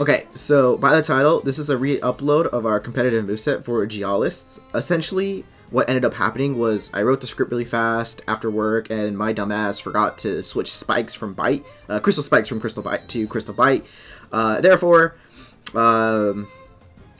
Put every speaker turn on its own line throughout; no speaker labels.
Okay, so by the title, this is a re-upload of our competitive moveset for Gyalis. Essentially, what ended up happening was I wrote the script really fast after work, and my dumbass forgot to switch spikes from Bite, crystal spikes from crystal bite to crystal bite. Therefore,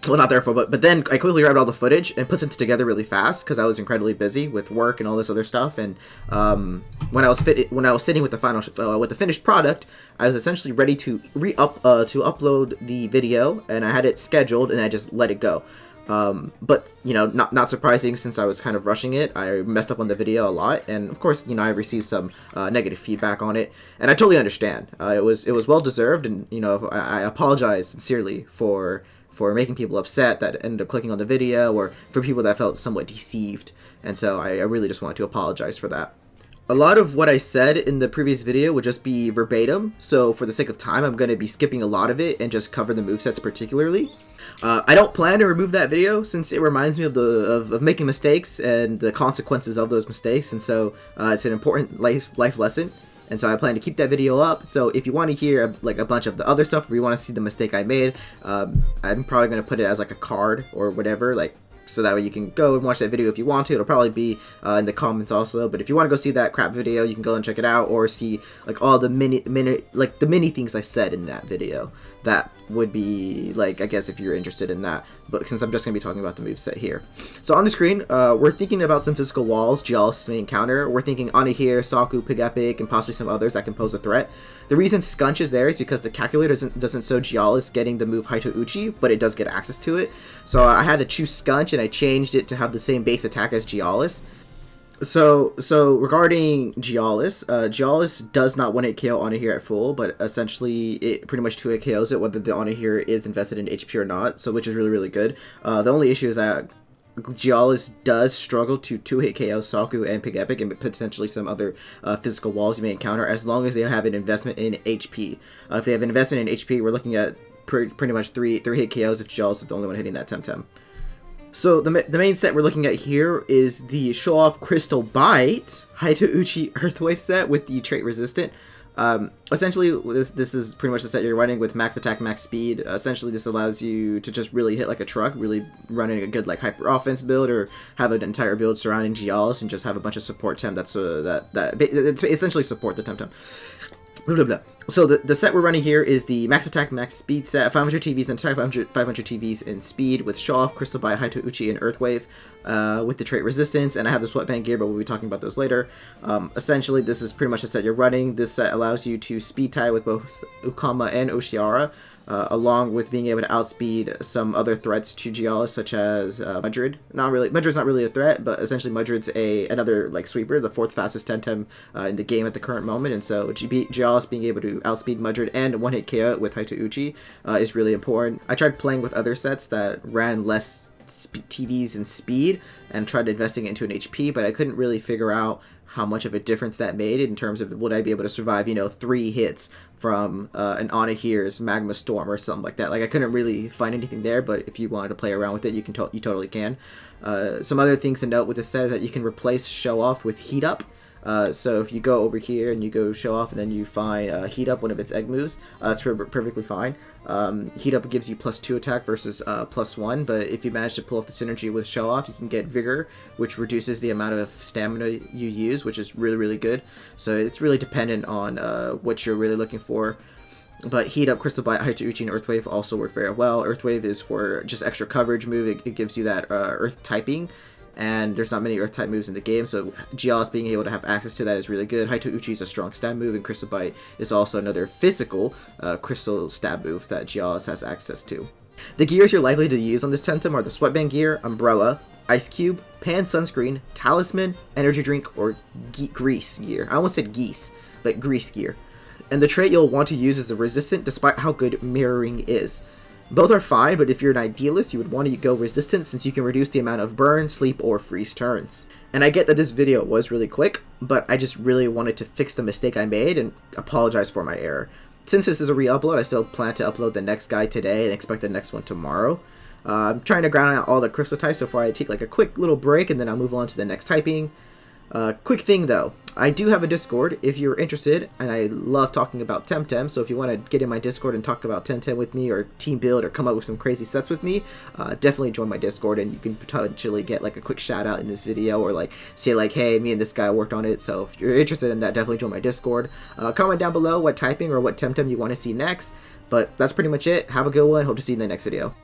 well, not therefore, but then I quickly grabbed all the footage and put it together really fast because I was incredibly busy with work and all this other stuff. And when I was sitting with the finished product, I was essentially ready to upload the video, and I had it scheduled, and I just let it go. But you know, not surprising, since I was kind of rushing it, I messed up on the video a lot, and of course, you know, I received some negative feedback on it, and I totally understand. It was well deserved, and you know, I apologize sincerely for making people upset that ended up clicking on the video, or for people that felt somewhat deceived. And so I really just want to apologize for that. A lot of what I said in the previous video would just be verbatim, so for the sake of time, I'm going to be skipping a lot of it and just cover the movesets particularly. I don't plan to remove that video since it reminds me of making mistakes and the consequences of those mistakes, and so it's an important life lesson. And so I plan to keep that video up. So if you want to hear like a bunch of the other stuff, or you want to see the mistake I made, I'm probably going to put it as like a card or whatever, like, so that way you can go and watch that video if you want to. It'll probably be in the comments also. But if you want to go see that crap video, you can go and check it out, or see like all the mini things I said in that video. That would be like, I guess, if you're interested in that. But since I'm just going to be talking about the moveset here. So on the screen, we're thinking about some physical walls Gyalis may encounter. We're thinking Anahir, Saku, Pig Epic, and possibly some others that can pose a threat. The reason Scunch is there is because the calculator doesn't show Gyalis getting the move Haito Uchi, but it does get access to it. So I had to choose Scunch, and I changed it to have the same base attack as Gyalis. So regarding Gyalis, Gyalis does not 1-hit KO Anahir at full, but essentially it pretty much 2-hit KOs it whether the Anahir is invested in HP or not, so which is really good. The only issue is that Gyalis does struggle to 2-hit KO Saku and Pig Epic, and potentially some other physical walls you may encounter, as long as they have an investment in HP. If they have an investment in HP, we're looking at pretty much 3-hit KOs if Gyalis is the only one hitting that TemTem. So the main set we're looking at here is the Show Off Crystal Bite Haito Uchi Earthwave set with the trait resistant. Essentially, this is pretty much the set you're running with max attack, max speed. Essentially, this allows you to just really hit like a truck, really running a good like hyper offense build, or have an entire build surrounding Gyalis and just have a bunch of support Tem that's it's essentially support the TemTem. Blah, blah, blah. So the set we're running here is the max attack, max speed set, 500 TVs in attack, 500 TVs in speed, with Show Off, Crystal Bite, Haito Uchi, and Earthwave, with the trait resistance. And I have the sweatband gear, but we'll be talking about those later. Essentially, this is pretty much the set you're running. This set allows you to speed tie with both Ukama and Oshiara, along with being able to outspeed some other threats to Gyalis, such as Mudred. Mudred's not really a threat, but essentially Mudred's another like sweeper, the 4th fastest TemTem in the game at the current moment, and so Gyalis being able to outspeed Mudred and 1-hit KO with Haito Uchi is really important. I tried playing with other sets that ran less TVs and speed and tried investing it into an HP, but I couldn't really figure out how much of a difference that made in terms of would I be able to survive, you know, 3 hits from an Anahir's Magma Storm or something like that. Like, I couldn't really find anything there, but if you wanted to play around with it, you totally can. Some other things to note with this set is that you can replace Show Off with Heat Up. So if you go over here and you go Show Off, and then you find Heat Up, one of its egg moves, that's perfectly fine. Heat Up gives you +2 attack versus +1, but if you manage to pull off the synergy with Show Off, you can get Vigor, which reduces the amount of stamina you use, which is really good. So it's really dependent on what you're really looking for. But Heat Up, Crystal Bite, Haito Uchi, and Earthwave also work very well. Earthwave is for just extra coverage move. It gives you that Earth typing, and there's not many Earth type moves in the game, so Gyalis being able to have access to that is really good. Haito Uchi is a strong stab move, and Crystal Bite is also another physical crystal stab move that Gyalis has access to. The gears you're likely to use on this TemTem are the Sweatband Gear, Umbrella, Ice Cube, Pan Sunscreen, Talisman, Energy Drink, or Grease Gear. I almost said geese, but Grease Gear. And the trait you'll want to use is the Resistant, despite how good Mirroring is. Both are fine, but if you're an idealist, you would want to go Resistant since you can reduce the amount of burn, sleep, or freeze turns. And I get that this video was really quick, but I just really wanted to fix the mistake I made and apologize for my error. Since this is a re-upload, I still plan to upload the next guy today and expect the next one tomorrow. I'm trying to ground out all the crystal types before I take like a quick little break, and then I'll move on to the next typing. Quick thing though, I do have a Discord if you're interested, and I love talking about TemTem, so if you want to get in my Discord and talk about TemTem with me, or team build, or come up with some crazy sets with me, definitely join my Discord, and you can potentially get like a quick shout out in this video, or like say like, hey, me and this guy worked on it. So if you're interested in that, definitely join my Discord. Comment down below what typing or what TemTem you want to see next, but that's pretty much it. Have a good one. Hope to see you in the next video.